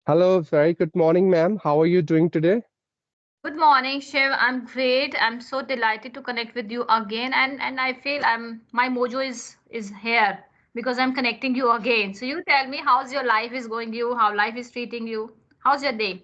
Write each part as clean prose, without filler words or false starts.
Hello, very good morning, ma'am. How are you doing today? Good morning, Shiv. I'm great. I'm so delighted to connect with you again, and I feel my mojo is here because I'm connecting you again. So you tell me how's your life is going you, how life is treating you. How's your day?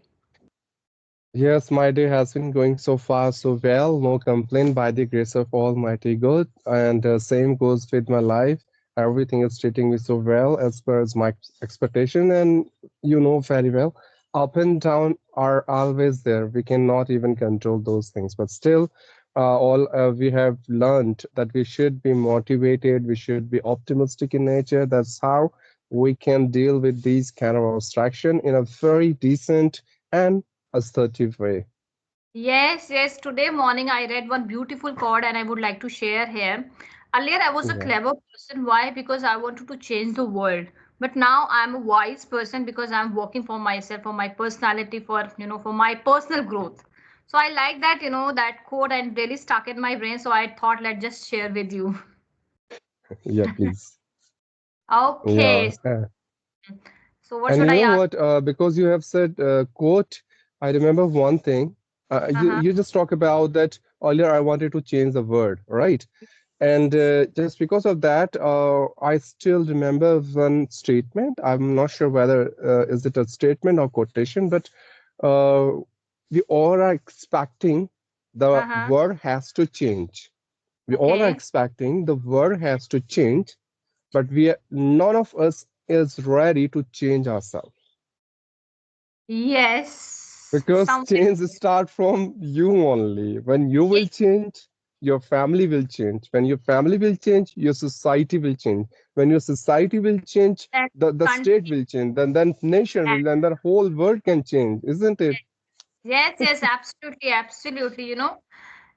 Yes, my day has been going so far so well. No complaint by the grace of Almighty God. And same goes with my life. Everything is treating me so well as per as my expectation. And you know very well, up and down are always there. We cannot even control those things. But still, all we have learned that we should be motivated. We should be optimistic in nature. That's how we can deal with these kind of abstraction in a very decent and assertive way. Yes, yes. Today morning I read one beautiful quote and I would like to share here. Earlier I was a Yeah. clever person. Why? Because I wanted to change the world. But now I'm a wise person because I'm working for myself, for my personality, for my personal growth. So I like that quote and really stuck in my brain. So I thought let's just share with you. Yeah, please. Okay. Yeah. So what And should you I know ask? what? Because you have said quote, I remember one thing. Uh-huh. You just talk about that earlier. I wanted to change the word, right? And just because of that, I still remember one statement. I'm not sure whether is it a statement or quotation, but uh, we all are expecting the Uh-huh. word has to change. We all are Okay. expecting the word has to change, but none of us is ready to change ourselves Yes. because Somewhere. change start from you only. When you will change, your family will change. When your family will change, your society will change. When your society will change, That the state country. will change. Then nation will, and the whole world can change, isn't it? Yes, yes, absolutely, absolutely.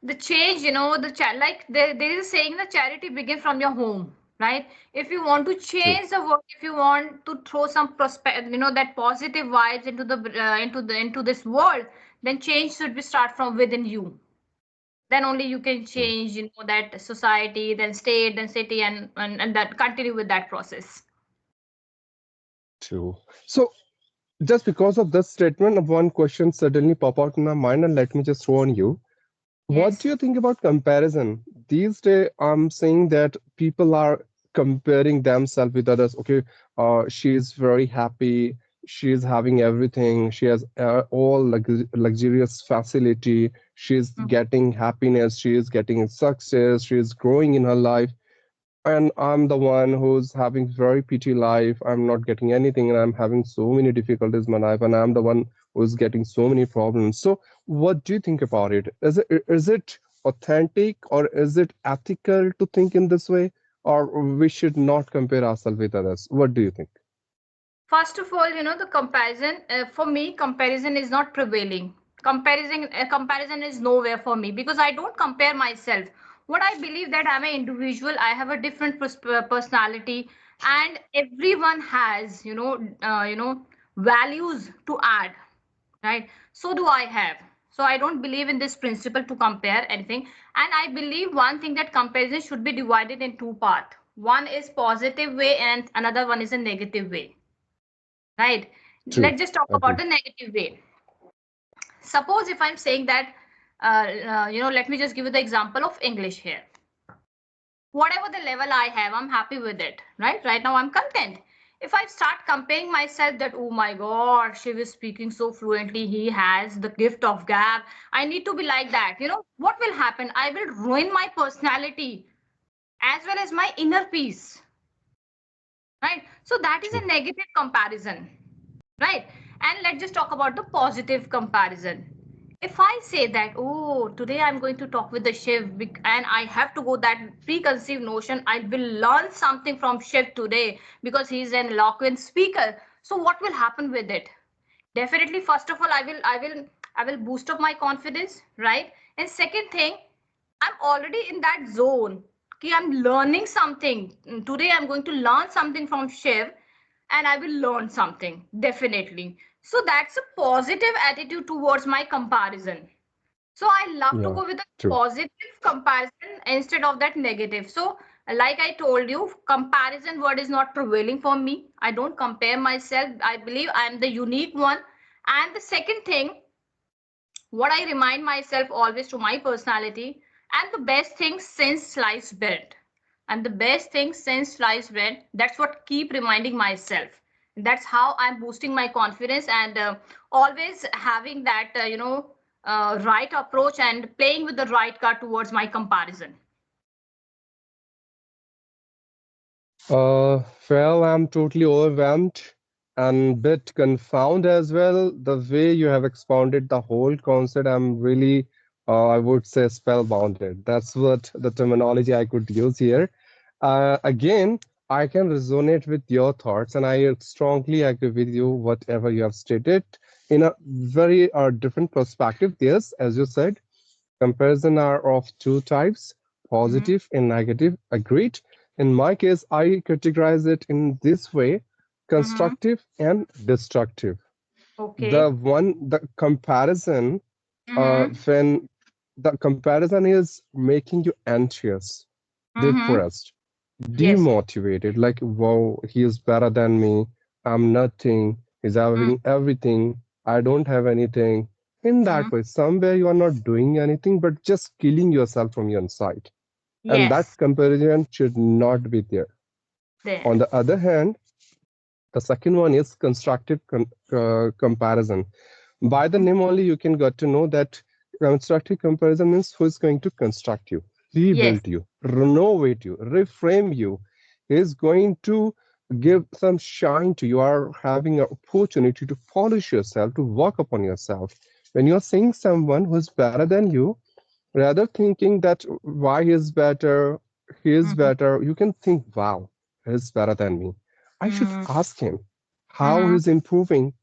The change, like there is a saying the charity begin from your home, right? If you want to True. change the world, if you want to throw some prospect, that positive vibes into this world, then change should be start from within you. Then only you can True. change, that society, then state, then city, and that continue with that process. True. So just because of this statement, one question suddenly pop out in my mind, and let me just throw on you. What do Yes. you think about comparison? These days, I'm saying that people are comparing themselves with others. Okay, she is very happy. She is having everything. She has all luxurious facility. She is Mhm. getting happiness. She is getting success. She is growing in her life, and I'm the one who's having very pity life. I'm not getting anything, and I'm having so many difficulties in my life, and I'm the one who's getting so many problems. So what do you think about it? Is it authentic, or is it ethical to think in this way, or we should not compare ourselves with others? What do you think? First of all, the comparison, for me, comparison is not prevailing. Comparison is nowhere for me because I don't compare myself. What I believe that I'm an individual, I have a different personality, and everyone has, values to add, right? So do I have. So I don't believe in this principle to compare anything. And I believe one thing that comparison should be divided in two parts. One is positive way and another one is a negative way. Right. True. Let's just talk about Agree. the negative way. Suppose if I'm saying that, let me just give you the example of English here. Whatever the level I have, I'm happy with it. Right now, I'm content. If I start comparing myself that, oh my God, she is speaking so fluently, he has the gift of gab. I need to be like that. What will happen? I will ruin my personality as well as my inner peace. Right. So that is True. a negative comparison. Right. And let's just talk about the positive comparison. If I say that, oh, today I'm going to talk with the chef and I have to go that preconceived notion, I will learn something from chef today because he's an eloquent speaker. So what will happen with it? Definitely, first of all, I will boost up my confidence, right? And second thing, I'm already in that zone. Okay, I'm learning something. Today I'm going to learn something from chef and I will learn something, definitely. So that's a positive attitude towards my comparison. So I love to Yeah. go with a True. positive comparison instead of that negative. So Like I told you, comparison word is not prevailing for me. I don't compare myself. I believe I am the unique one. And the second thing, what I remind myself always to my personality, and the best thing since sliced bread. And the best thing since sliced bread. That's what keep reminding myself. That's how I'm boosting my confidence and always having that right approach and playing with the right card towards my comparison. Well, I'm totally overwhelmed and bit confounded as well. The way you have expounded the whole concept, I'm really, I would say, spellbounded. That's what the terminology I could use here. Again, I can resonate with your thoughts, and I strongly agree with you, whatever you have stated, in a very different perspective. Yes, as you said, comparison are of two types, Mm-hmm. positive and negative. Agreed. In my case, I categorize it in this way, Mm-hmm. constructive and destructive. Okay. The comparison, Mm-hmm. when the comparison is making you anxious, Mm-hmm. depressed, Yes. demotivated, like, wow, he is better than me. I'm nothing. He's having everything. I don't have anything. In Mm-hmm. that way, somewhere you are not doing anything, but just killing yourself from your inside. And that Yes. comparison should not be there. There. On the other hand, the second one is constructive comparison. By the Mm-hmm. name only, you can get to know that constructive comparison means who is going to construct you, Yes. rebuild you, renovate you, reframe you. He is going to give some shine to you. You are having an opportunity to polish yourself, to work upon yourself. When you are seeing someone who is better than you, rather thinking that why he is Mm-hmm. better, you can think, wow, he's better than me. I should Mm-hmm. ask him how Mm-hmm. he's improving.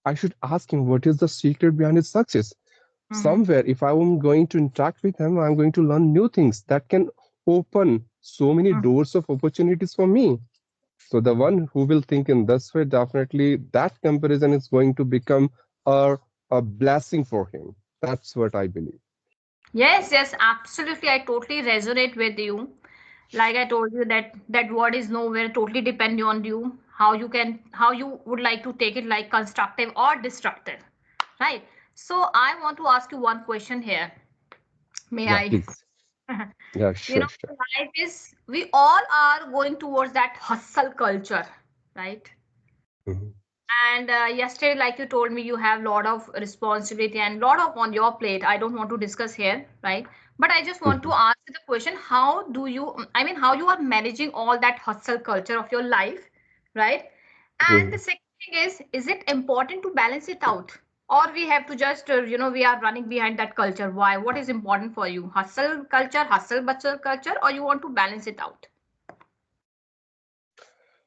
I should ask him what is the secret behind his success. Mm-hmm. Somewhere, if I'm going to interact with him, I'm going to learn new things that can open so many doors of opportunities for me. So the one who will think in this way, definitely that comparison is going to become a, a blessing for him. That's what I believe. Yes, yes, absolutely. I totally resonate with you. Like I told you that word is nowhere, totally depend on you. How you would like to take it, like constructive or destructive. Right. So I want to ask you one question here. May Yeah, I? please. Yeah, sure, sure. Life is, we all are going towards that hustle culture, right? Mhm, And yesterday, like you told me, you have a lot of responsibility and lot of on your plate. I don't want to discuss here, right? But I just want to mhm, ask you the question: how do you, I mean, how you are managing all that hustle culture of your life, right? And the mhm. second thing is it important to balance it out, or we have to just, we are running behind that culture? Why? What is important for you? Hustle bustle culture, or you want to balance it out?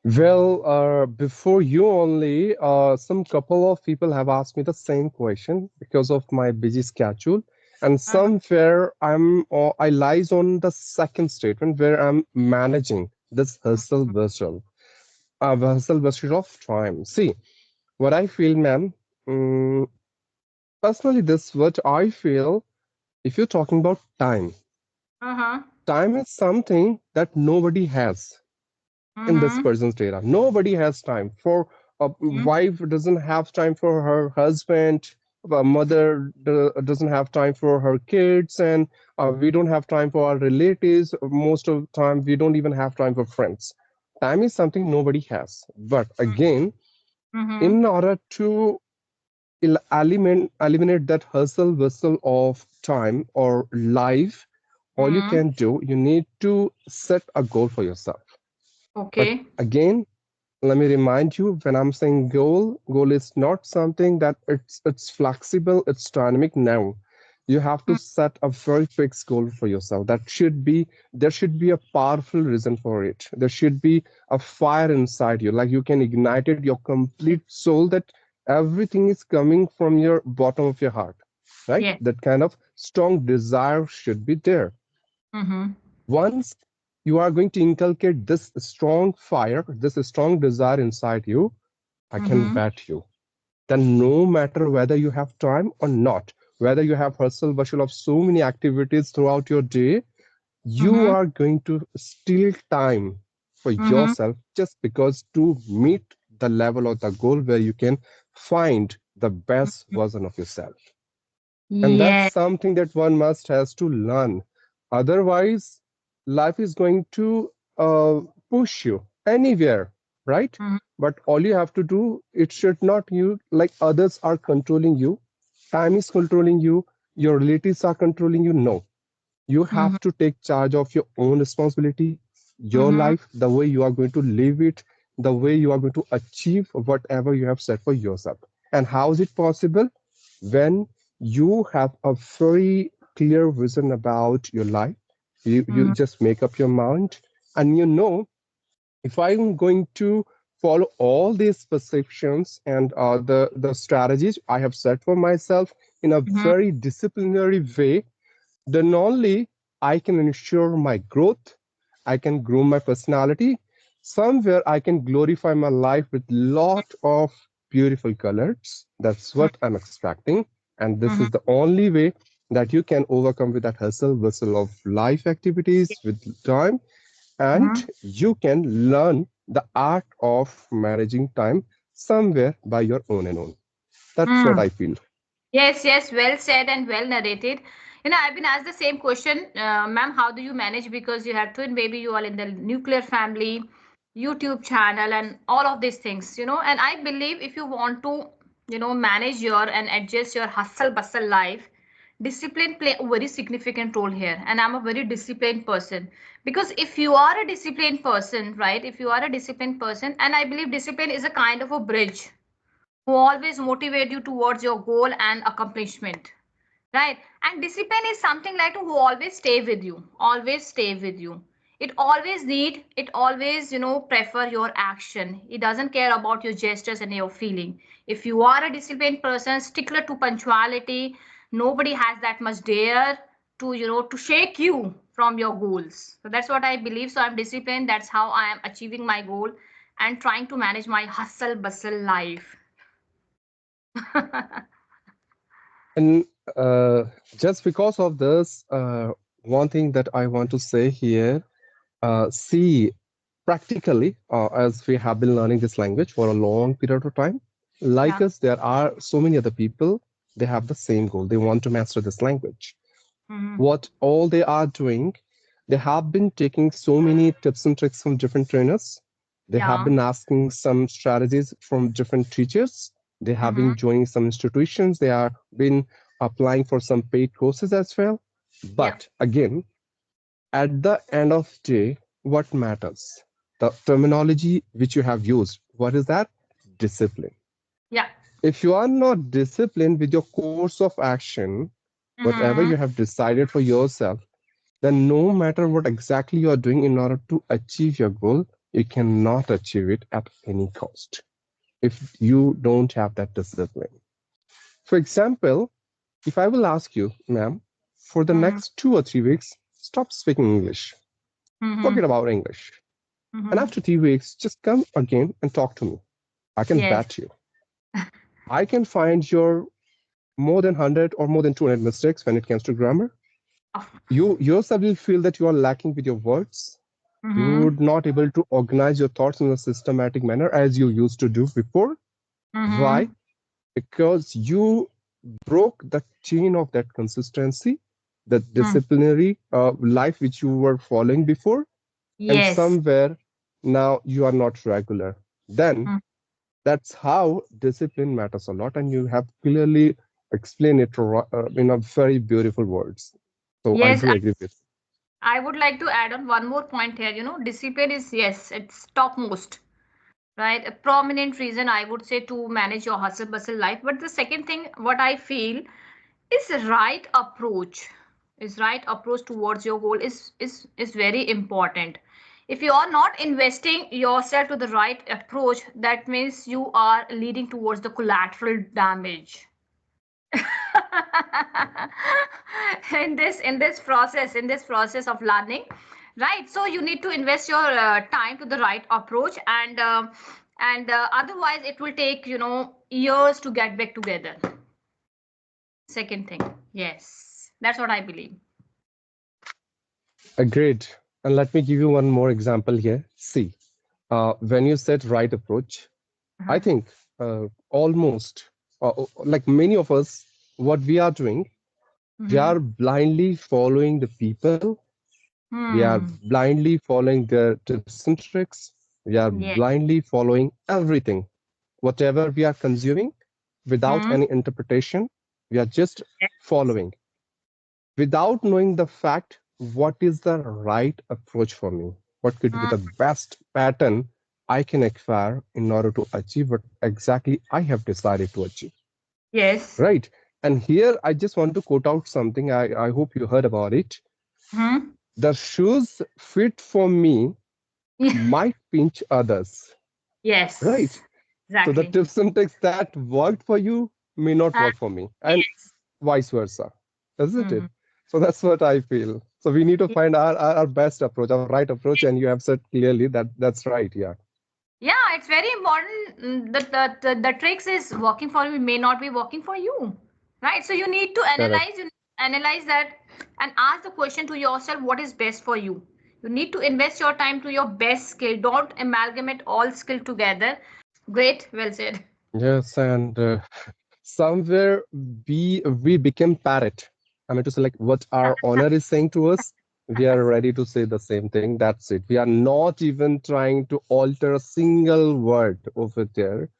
Well, before you only, some couple of people have asked me the same question because of my busy schedule, and Uh-huh. somewhere I lies on the second statement where I'm managing this hustle bustle of time. See, what I feel, ma'am, mm, personally, this what I feel. If you're talking about time, Uh-huh. time is something that nobody has in this Mm-hmm. person's data. Nobody has time for a wife doesn't have time for her husband. A mother doesn't have time for her kids, and we don't have time for our relatives. Most of the time, we don't even have time for friends. Time is something nobody has. But again, Mm-hmm. in order to eliminate that hustle bustle of time or life, all you Mm-hmm. can do, you need to set a goal for yourself. But Okay. again, let me remind you, when I'm saying goal is not something that it's flexible, it's dynamic. Now you have to set a very fixed goal for yourself. There should be a powerful reason for it. There should be a fire inside you, like you can ignite it, your complete soul, that everything is coming from your bottom of your heart, right? Yes. That kind of strong desire should be there. Mm-hmm. Once you are going to inculcate this strong fire, this strong desire inside you, I can Mm-hmm. bet you then no matter whether you have time or not, whether you have hustle bustle of so many activities throughout your day, you Mm-hmm. are going to steal time for Mm-hmm. yourself just because to meet the level of the goal where you can find the best version of yourself. And that's Yeah. something that one must has to learn. Otherwise, life is going to push you anywhere, right? Mm-hmm. But all you have to do, it should not you like others are controlling you, time is controlling you, your relatives are controlling you. No, you Mm-hmm. have to take charge of your own responsibility, your Mm-hmm. life, the way you are going to live it, the way you are going to achieve whatever you have set for yourself. And how is it possible? When you have a very clear vision about your life, you Mm-hmm. just make up your mind, and you know, if I'm going to follow all these perceptions and the strategies I have set for myself in a Mm-hmm. very disciplinary way, then only I can ensure my growth, I can grow my personality. Somewhere I can glorify my life with lot of beautiful colors. That's what I'm expecting. And this Mm-hmm. is the only way that you can overcome with that hustle bustle of life activities with time. Mm-hmm. And you can learn the art of managing time somewhere by your own and own. That's what Mm. I feel. Yes, yes, well said and well narrated. I've been asked the same question, ma'am, how do you manage? Because you have twin baby, you are in the nuclear family, YouTube channel, and all of these things. And I believe if you want to, manage your and adjust your hustle bustle life, discipline play a very significant role here. And I'm a very disciplined person. Because if you are a disciplined person, right? If you are a disciplined person, and I believe discipline is a kind of a bridge who always motivate you towards your goal and accomplishment, right? And discipline is something like who always stay with you. It always prefer your action. It doesn't care about your gestures and your feeling. If you are a disciplined person, stickler to punctuality, nobody has that much dare to shake you from your goals. So that's what I believe. So I'm disciplined. That's how I am achieving my goal and trying to manage my hustle bustle life. And uh, just because of this, one thing that I want to say here, see, practically, as we have been learning this language for a long period of time, like Yeah. us, there are so many other people, they have the same goal. They want to master this language. Hmm. What all they are doing, they have been taking so many tips and tricks from different trainers. They have Yeah. been asking some strategies from different teachers. They have Hmm. been joining some institutions. They are been applying for some paid courses as well. Yeah. But again, at the end of the day, what matters? The terminology which you have used. What is that? Discipline. Yeah. If you are not disciplined with your course of action, whatever Hmm. you have decided for yourself, then no matter what exactly you are doing in order to achieve your goal, you cannot achieve it at any cost if you don't have that discipline. For example, if I will ask you, ma'am, for the Hmm. next 2 or 3 weeks, stop speaking English, Hmm. forget about English. And Hmm. after 3 weeks, just come again and talk to me. I can Yes. bet you. I can find your more than 100 or more than 200 mistakes when it comes to grammar. You yourself will feel that you are lacking with your words. Mm-hmm. You're not able to organize your thoughts in a systematic manner as you used to do before. Why? Mm-hmm. Because you broke the chain of that consistency, the Mm. disciplinary life which you were following before, and Yes. somewhere now you are not regular. Then Mm. that's how discipline matters a lot, and you have clearly explained it in a very beautiful words. So I Yes, do agree with. I would like to add on one more point here. Discipline is, yes, it's topmost, right? A prominent reason I would say to manage your hustle bustle life. But the second thing, what I feel is right approach towards your goal is very important. If you are not investing yourself to the right approach, that means you are leading towards the collateral damage. In this process of learning, right? So you need to invest your time to the right approach, and otherwise it will take years to get back together. Second thing, yes, that's what I believe. Agreed. And let me give you one more example here. See, when you said right approach, I Uh-huh. think almost like many of us, what we are doing, we Mm-hmm. are blindly following the people. We are Hmm. blindly following their tips and tricks. We are Yeah. blindly following everything, whatever we are consuming without Hmm. any interpretation. We are just following without knowing the fact what is the right approach for me, what could be Hmm. the best pattern I can acquire in order to achieve what exactly I have decided to achieve. Yes. Right. And here I just want to quote out something. I hope you heard about it. Hmm. The shoes fit for me might pinch others. Right. Yes. So the Exactly. tips and tricks that worked for you may not Uh, work for me. And yes. vice versa, isn't it? Hmm. So that's what I feel. So we need to find our best approach, our right approach, and you have said clearly that that's right. Yeah, Yeah, it's very important that the tricks is working for you may not be working for you, right? So you need to correct. analyze that and ask the question to yourself, what is best for you? You need to invest your time to your best skill. Don't amalgamate all skill together. Great, well said. Yes, and somewhere we became parrot. I mean to say, like what our honor is saying to us, we are ready to say the same thing. That's it. We are not even trying to alter a single word over there.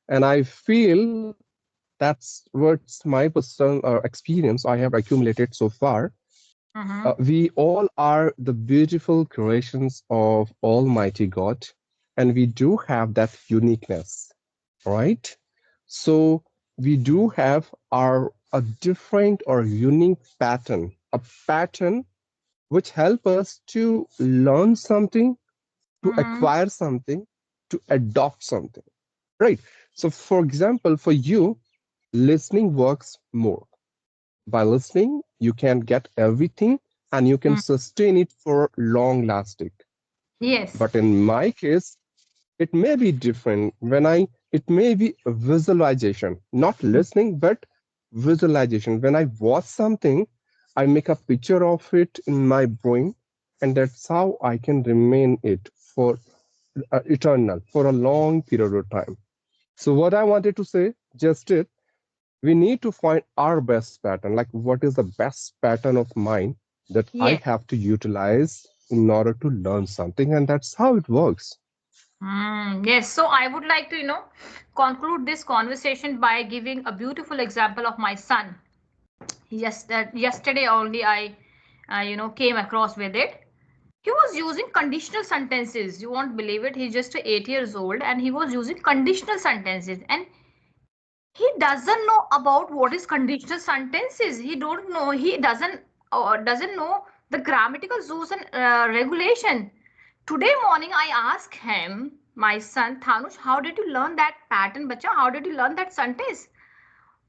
And I feel that's what's my personal experience I have accumulated so far. Mm-hmm. We all are the beautiful creations of Almighty God, and we do have that uniqueness, right? So we do have our a different or unique pattern, a pattern which help us to learn something, to Mm-hmm. acquire something, to adopt something, right? So, for example, for you, listening works more. By listening, you can get everything and you can sustain it for long lasting. Yes. But in my case, it may be different it may be visualization, not listening, but visualization. When I watch something, I make a picture of it in my brain, and that's how I can remain it for eternal, for a long period of time. So what I wanted to say, just it, we need to find our best pattern, like what is the best pattern of mine that I Yes. have to utilize in order to learn something, and that's how it works. Yes. So I would like to, conclude this conversation by giving a beautiful example of my son. Yes, that yesterday only I, came across with it. He was using conditional sentences. You won't believe it. He's just 8 years old, and he was using conditional sentences. And he doesn't know about what is conditional sentences. He don't know. He doesn't know the grammatical rules and regulation. Today morning, I asked him, my son Thanush, how did you learn that pattern, bacha? How did you learn that sentence?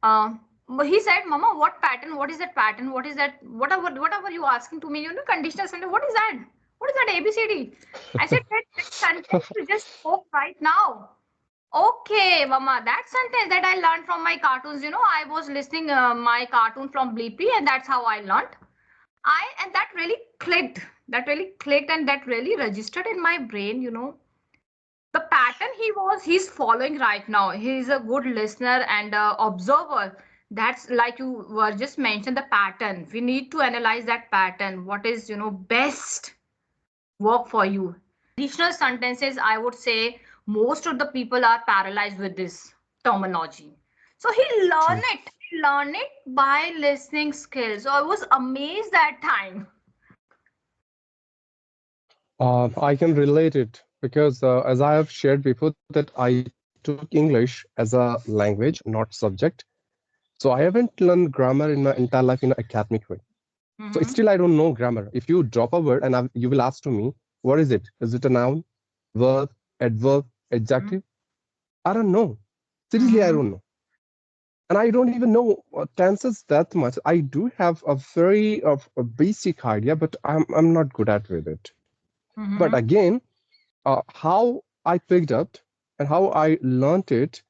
But he said, Mama, what pattern? What is that pattern? What is that? Whatever you asking to me, conditional sentence. What is that? What is that ABCD? I said, that sentence you just spoke right now. Okay, Mama, that sentence that I learned from my cartoons, I was listening my cartoon from Bleepy, and that's how I learned. And that really clicked. That really clicked, and that really registered in my brain. The pattern he's following right now. He's a good listener and observer. That's like you were just mentioned the pattern. We need to analyze that pattern. What is best work for you? Additional sentences, I would say most of the people are paralyzed with this terminology. So he learned it by listening skills. So I was amazed that time. I can relate it because, as I have shared before, that I took English as a language, not subject. So I haven't learned grammar in my entire life in an academic way. So Mm-hmm. still, I don't know grammar. If you drop a word and you will ask to me, what is it? Is it a noun, verb, adverb, adjective? I don't know. Seriously, I Mm-hmm. don't know. And I don't even know tenses that much. I do have a very of a basic idea, but I'm not good at with it. But Mm-hmm. again, how I picked up and how I learned it,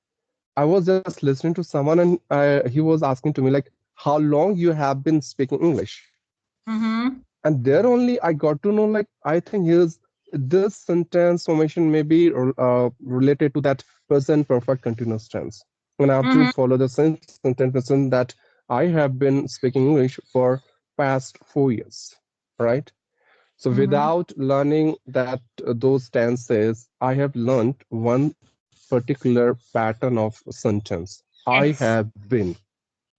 I was just listening to someone and he was asking to me like, how long you have been speaking English? Mm-hmm. And there only I got to know, like, I think here's this sentence formation may be related to that present perfect continuous tense, and I have to Mm-hmm. follow the same sentence pattern that I have been speaking English for past 4 years, right? So Mm-hmm. without learning that those tenses, I have learned one particular pattern of sentence. Yes. I have been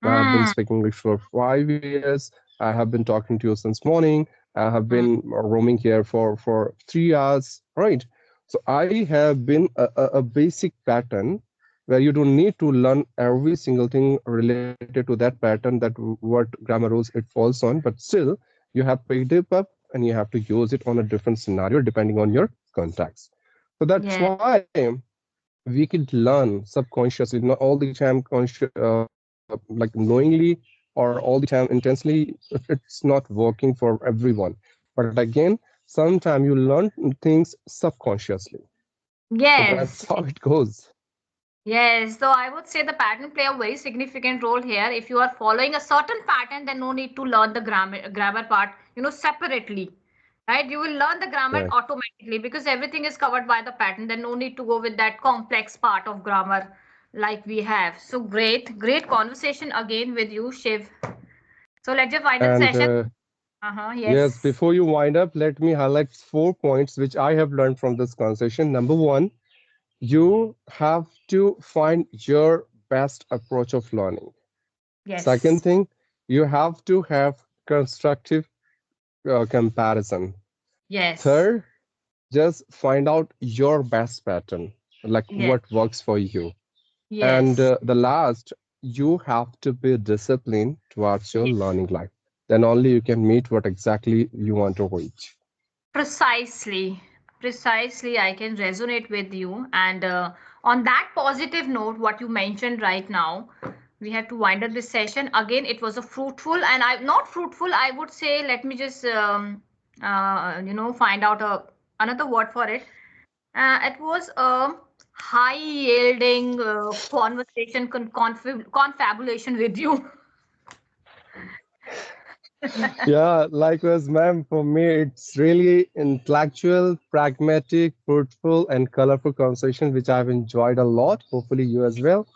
Mm. speaking English for 5 years. I have been talking to you since morning. I have Mm. been roaming here for 3 hours, right? So I have been a basic pattern where you don't need to learn every single thing related to that pattern, that what grammar rules it falls on, but still you have picked it up and you have to use it on a different scenario depending on your context. So that's Yeah. why we could learn subconsciously, not all the time like knowingly or all the time intensely. It's not working for everyone. But again, sometimes you learn things subconsciously. So that's Yes. how it goes. Yes, so I would say the pattern play a very significant role here. If you are following a certain pattern, then no need to learn the grammar part, separately, right? You will learn the grammar Right. automatically because everything is covered by the pattern. Then no need to go with that complex part of grammar like we have. So great, great conversation again with you, Shiv. So let's just final And session. Uh-huh, yes, yes, before you wind up, let me highlight 4 points which I have learned from this conversation. Number one, you have to find your best approach of learning. yes, Second thing, you have to have constructive comparison. yes, Third, just find out your best pattern, like yes, what works for you. And yes, the last, you have to be disciplined towards your yes. learning life. Then only you can meet what exactly you want to reach. Precisely, precisely. I can resonate with you. And on that positive note, what you mentioned right now, we have to wind up this session. Again, it was a fruitful, and I not fruitful. I would say, let me just find out another word for it. It was a high yielding conversation, confabulation with you. Yeah, likewise, ma'am. For me, it's really intellectual, pragmatic, fruitful, and colorful conversation, which I've enjoyed a lot. Hopefully, you as well.